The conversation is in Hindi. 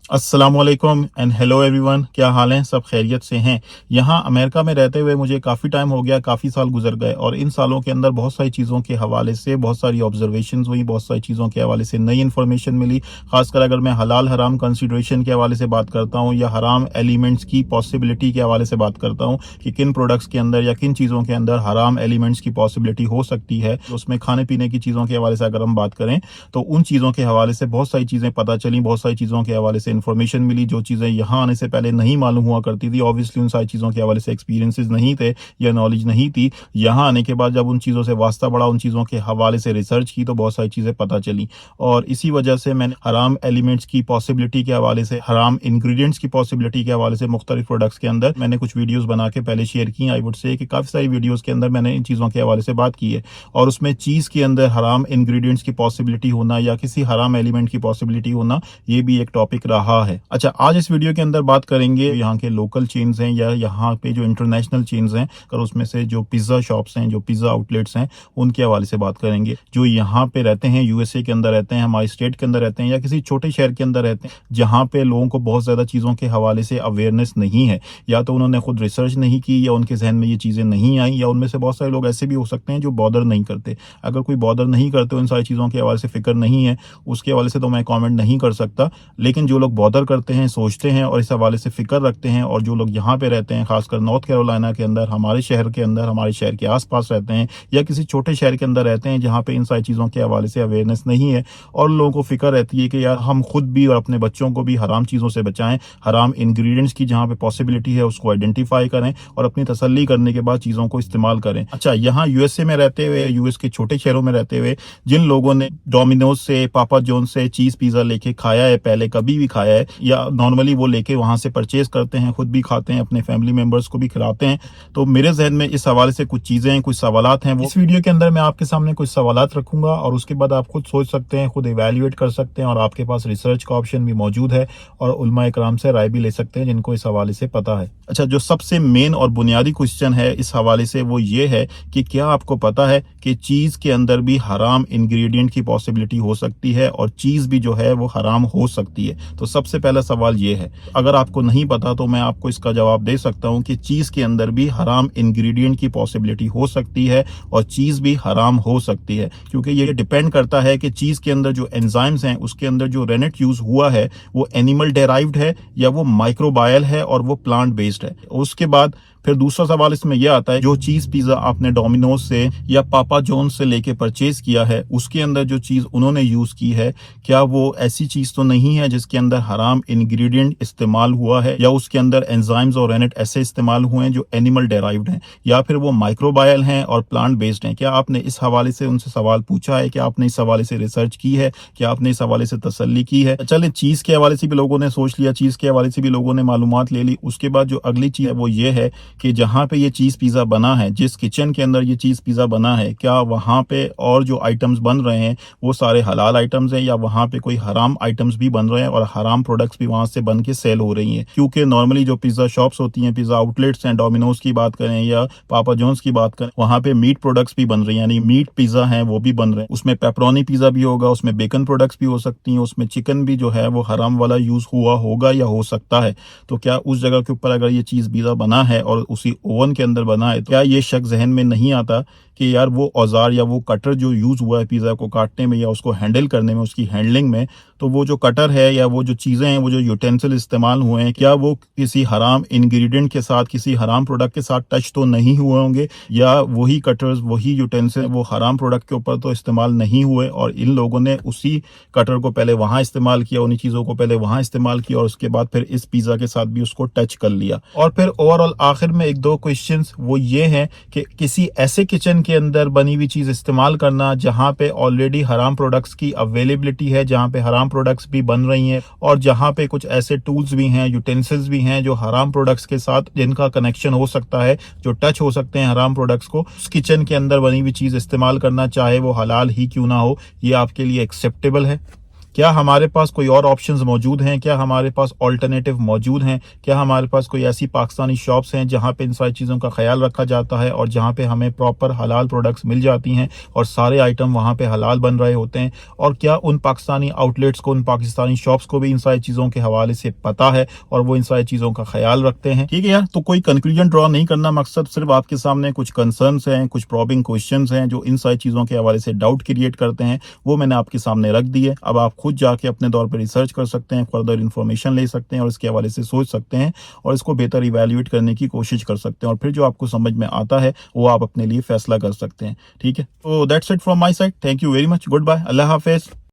अस्सलाम वालेकुम एंड हेलो एवरीवन। क्या हाल है? सब खैरियत से हैं? यहाँ अमेरिका में रहते हुए मुझे काफ़ी टाइम हो गया, काफ़ी साल गुजर गए और इन सालों के अंदर बहुत सारी चीज़ों के हवाले से बहुत सारी ऑब्जर्वेशंस हुई, बहुत सारी चीज़ों के हवाले से नई इन्फॉर्मेशन मिली। खासकर अगर मैं हलाल हराम कंसिडरेशन के हवाले से बात करता हूँ या हराम एलिमेंट्स की पॉसिबिलिटी के हवाले से बात करता हूँ कि किन प्रोडक्ट्स के अंदर या किन चीज़ों के अंदर हराम एलिमेंट्स की पॉसिबिलिटी हो सकती है, उसमें खाने पीने की चीज़ों के हवाले से अगर हम बात करें तो उन चीज़ों के हवाले से बहुत सारी चीज़ें पता चली, बहुत सारी चीज़ों के हवाले से इन्फॉर्मेशन मिली जो चीज़ें यहाँ आने से पहले नहीं मालूम हुआ करती थी। ऑब्वियसली उन सारी चीज़ों के हवाले से एक्सपीरियंसेस नहीं थे या नॉलेज नहीं थी। यहाँ आने के बाद जब उन चीज़ों से वास्ता बढ़ा, उन चीज़ों के हवाले से रिसर्च की तो बहुत सारी चीज़ें पता चली और इसी वजह से मैंने हराम एलिमेंट्स की पॉसिबिलिटी के हवाले से, हराम इंग्रेडिएंट्स की पॉसिबिलिटी के हवाले से मुख्तलिफ प्रोडक्ट्स के अंदर मैंने कुछ वीडियोज़ बना के पहले शेयर की। आई वुड से कि काफ़ी सारी वीडियोज़ के अंदर मैंने इन चीज़ों के हवाले से बात की है और उसमें चीज़ के अंदर हराम इंग्रेडिएंट्स की पॉसिबिलिटी होना या किसी हराम एलिमेंट की पॉसिबिलिटी होना, ये भी एक टॉपिक रहा है। अच्छा, आज इस वीडियो के अंदर बात करेंगे यहाँ के लोकल चेन्स हैं या यहाँ पे जो इंटरनेशनल चेन्स हैं, और उसमें से जो पिज़्ज़ा शॉप्स हैं, जो पिज़्ज़ा आउटलेट्स हैं, उनके हवाले से बात करेंगे। जो यहाँ पे रहते हैं, यूएसए के अंदर रहते हैं, हमारे स्टेट के अंदर रहते हैं या किसी छोटे शहर के अंदर रहते हैं जहाँ पे लोगों को बहुत ज़्यादा चीज़ों के हवाले से अवेयरनेस नहीं है, या तो उन्होंने खुद रिसर्च नहीं की या उनके जहन में ये चीज़ें नहीं आई, या उनमें से बहुत सारे लोग ऐसे भी हो सकते हैं जो बॉदर नहीं करते। अगर कोई बॉदर नहीं करते, इन सारी चीज़ों के हवाले से फ़िक्र नहीं है, उसके हवाले से तो मैं कमेंट नहीं कर सकता। लेकिन जो लोग बॉदर करते हैं, सोचते हैं और इस हवाले से फ़िक्र रखते हैं, और जो लोग यहाँ पे रहते हैं, खासकर नॉर्थ कैरोलिना के अंदर, हमारे शहर के अंदर, हमारे शहर के आस-पास रहते हैं या किसी छोटे शहर के अंदर रहते हैं जहाँ पे इन सारी चीज़ों के हवाले से अवेयरनेस नहीं है और लोगों को फ़िक्र रहती है कि यार हम खुद भी और अपने बच्चों को भी हराम चीज़ों से बचाएँ, हराम इंग्रीडिएंट्स की जहाँ पे पॉसिबिलिटी है उसको आइडेंटिफ़ाई करें और अपनी तसल्ली करने के बाद चीज़ों को इस्तेमाल करें। अच्छा, यहाँ यूएसए में रहते हुए, यूएस के छोटे शहरों में रहते हुए जिन लोगों ने डोमिनोज से, पापा जॉन से चीज़ पिज़्ज़ा लेके खाया है, पहले कभी भी खाया है या नॉर्मली वो लेके वहाँ से परचेज़ करते हैं, खुद भी खाते हैं, अपने फैमिली मेंबर्स को भी खिलाते हैं, तो मेरे ज़हन में इस हवाले से कुछ चीज़ें हैं, कुछ सवालात हैं। वो इस वीडियो के अंदर मैं आपके सामने कुछ सवालात रखूँगा और उसके बाद आप खुद सोच सकते हैं, खुद इवैल्यूएट कर सकते हैं और आपके पास रिसर्च का ऑप्शन भी मौजूद है और उलमा इकराम से राय भी ले सकते हैं जिनको इस हवाले से पता है। अच्छा, जो सबसे मेन और बुनियादी क्वेश्चन है इस हवाले से वो ये है कि क्या आपको पता है कि चीज़ के अंदर भी हराम इंग्रेडिएंट की पॉसिबिलिटी हो सकती है और चीज़ भी जो है वो हराम हो सकती है? तो सबसे पहला सवाल ये है। अगर आपको नहीं पता तो मैं आपको इसका जवाब दे सकता हूँ कि चीज़ के अंदर भी हराम इंग्रेडिएंट की पॉसिबिलिटी हो सकती है और चीज़ भी हराम हो सकती है, क्योंकि ये डिपेंड करता है कि चीज़ के अंदर जो एंजाइम्स हैं, उसके अंदर जो रेनेट यूज़ हुआ है वो एनिमल डेराइव्ड है या वो माइक्रोबायल है और वो प्लांट बेस्ड है। उसके बाद फिर दूसरा सवाल इसमें यह आता है, जो चीज़ पिज़्ज़ा आपने डोमिनोज से या पापा जॉन्स से लेके परचेज किया है, उसके अंदर जो चीज़ उन्होंने यूज़ की है, क्या वो ऐसी चीज़ तो नहीं है जिसके अंदर हराम इंग्रेडिएंट इस्तेमाल हुआ है या उसके अंदर एंजाइम्स और रेनेट ऐसे इस्तेमाल हुए हैं जो एनिमल डेराइव्ड हैं, या फिर वो माइक्रोबायल हैं और प्लांट बेस्ड हैं? क्या आपने इस हवाले से उनसे सवाल पूछा है? क्या आपने इस हवाले से रिसर्च की है? क्या आपने इस हवाले से तसल्ली की है? चले, चीज़ के हवाले से भी लोगों ने सोच लिया, चीज़ के हवाले से भी लोगों ने मालूमात ले ली। उसके बाद जो अगली चीज़ है वो ये है कि जहाँ पे ये चीज़ पिज़्ज़ा बना है, जिस किचन के अंदर ये चीज़ पिज़्ज़ा बना है, क्या वहाँ पे और जो आइटम्स बन रहे हैं वो सारे हलाल आइटम्स हैं या वहाँ पे कोई हराम आइटम्स भी बन रहे हैं और हराम प्रोडक्ट्स भी वहाँ से बन के सेल हो रही हैं? क्योंकि नॉर्मली जो पिज़्ज़ा शॉप्स होती हैं, पिज़्ज़ा आउटलेट्स हैं, डोमिनोज की बात करें या पापा जॉन्स की बात करें, वहाँ पे मीट प्रोडक्ट्स भी बन रही हैं, यानी मीट पिज़्ज़ा हैं वो भी बन रहे हैं। उसमें पेपरोनी पिज़्ज़ा भी होगा, उसमें बेकन प्रोडक्ट्स भी हो सकती हैं, उसमें चिकन भी जो है वो हराम वाला यूज़ हुआ होगा या हो सकता है। तो क्या उस जगह के ऊपर अगर ये चीज़ पिज़्ज़ा बना है और उसी ओवन के अंदर बना है, तो क्या ये शक जहन में नहीं आता कि यार वो औजार या वो कटर जो यूज़ हुआ है पिज़्ज़ा को काटने में या उसको हैंडल करने में, उसकी हैंडलिंग में, तो वो जो कटर है या वो जो चीज़ें हैं, वो जो यूटेंसिल इस्तेमाल हुए हैं, क्या वो किसी हराम इंग्रेडिएंट के साथ, किसी हराम प्रोडक्ट के साथ टच तो नहीं हुए होंगे, या वही कटर्स, वही यूटेंसिल वो हराम प्रोडक्ट के ऊपर तो इस्तेमाल नहीं हुए और इन लोगों ने उसी कटर को पहले वहाँ इस्तेमाल किया, उन्हीं चीज़ों को पहले वहाँ इस्तेमाल किया और उसके बाद फिर इस पिज़्ज़ा के साथ भी उसको टच कर लिया। और फिर ओवरऑल आखिर में एक दो क्वेश्चंस वो ये हैं कि किसी ऐसे किचन के अंदर बनी हुई चीज़ इस्तेमाल करना जहाँ पे ऑलरेडी हराम प्रोडक्ट्स की अवेलेबिलिटी है, जहाँ पे हराम प्रोडक्ट्स भी बन रही हैं और जहाँ पे कुछ ऐसे टूल्स भी हैं, यूटेंसिल्स भी हैं जो हराम प्रोडक्ट्स के साथ जिनका कनेक्शन हो सकता है, जो टच हो सकते हैं हराम प्रोडक्ट्स को, उस किचन के अंदर बनी हुई चीज़ इस्तेमाल करना, चाहे वो हलाल ही क्यों ना हो, ये आपके लिए एक्सेप्टेबल है? क्या हमारे पास कोई और ऑप्शंस मौजूद हैं, क्या हमारे पास ऑल्टरनेटिव मौजूद हैं, क्या हमारे पास कोई ऐसी पाकिस्तानी शॉप्स हैं जहाँ पे इन सारी चीज़ों का ख्याल रखा जाता है और जहाँ पे हमें प्रॉपर हलाल प्रोडक्ट्स मिल जाती हैं और सारे आइटम वहाँ पे हलाल बन रहे होते हैं। और क्या उन पाकिस्तानी आउटलेट्स को, उन पाकिस्तानी शॉप्स को भी इन सारी चीज़ों के हवाले से पता है और वो इन सारी चीज़ों का ख्याल रखते हैं। ठीक है यार, तो कोई कंक्लूजन ड्रॉ नहीं करना, मकसद सिर्फ आपके सामने कुछ कंसर्न्स हैं, कुछ प्रॉबिंग क्वेश्चंस हैं जो इन सारी चीज़ों के हवाले से डाउट क्रिएट करते हैं, वो मैंने आपके सामने रख दी है। अब आप खुद जाके अपने दौर पर रिसर्च कर सकते हैं, फर्दर इन्फॉर्मेशन ले सकते हैं और इसके हवाले से सोच सकते हैं और इसको बेहतर इवैल्यूएट करने की कोशिश कर सकते हैं और फिर जो आपको समझ में आता है वो आप अपने लिए फैसला कर सकते हैं। ठीक है, तो that's it from my side. Thank you very much. Goodbye. अल्लाह हाफिज।